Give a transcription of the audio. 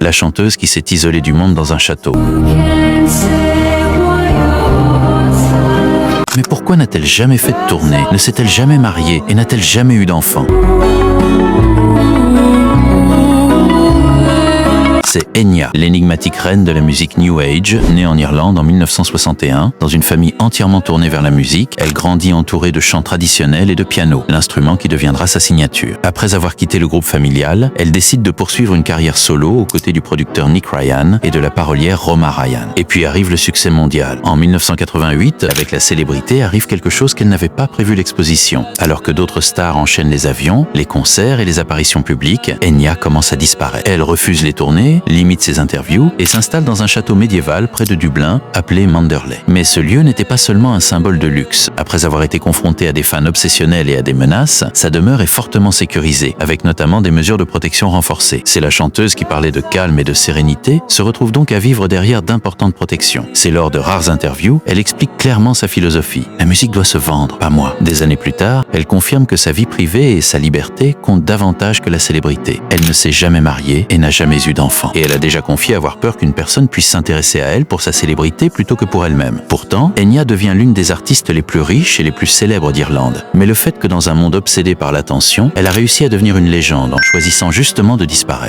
la chanteuse qui s'est isolée du monde dans un château. Mais pourquoi n'a-t-elle jamais fait de tournée? Ne s'est-elle jamais mariée et n'a-t-elle jamais eu d'enfant? C'est Enya, l'énigmatique reine de la musique New Age, née en Irlande en 1961. Dans une famille entièrement tournée vers la musique, elle grandit entourée de chants traditionnels et de piano, l'instrument qui deviendra sa signature. Après avoir quitté le groupe familial, elle décide de poursuivre une carrière solo aux côtés du producteur Nick Ryan et de la parolière Roma Ryan. Et puis arrive le succès mondial. En 1988, avec la célébrité, arrive quelque chose qu'elle n'avait pas prévu l'exposition. Alors que d'autres stars enchaînent les avions, les concerts et les apparitions publiques, Enya commence à disparaître. Elle refuse les tournées, limite ses interviews et s'installe dans un château médiéval près de Dublin appelé Manderley. Mais ce lieu n'était pas seulement un symbole de luxe. Après avoir été confrontée à des fans obsessionnels et à des menaces, sa demeure est fortement sécurisée, avec notamment des mesures de protection renforcées. C'est la chanteuse qui parlait de calme et de sérénité, se retrouve donc à vivre derrière d'importantes protections. C'est lors de rares interviews, elle explique clairement sa philosophie. La musique doit se vendre, pas moi. Des années plus tard, elle confirme que sa vie privée et sa liberté comptent davantage que la célébrité. Elle ne s'est jamais mariée et n'a jamais eu d'enfant. Et elle a déjà confié avoir peur qu'une personne puisse s'intéresser à elle pour sa célébrité plutôt que pour elle-même. Pourtant, Enya devient l'une des artistes les plus riches et les plus célèbres d'Irlande. Mais le fait que dans un monde obsédé par l'attention, elle a réussi à devenir une légende en choisissant justement de disparaître.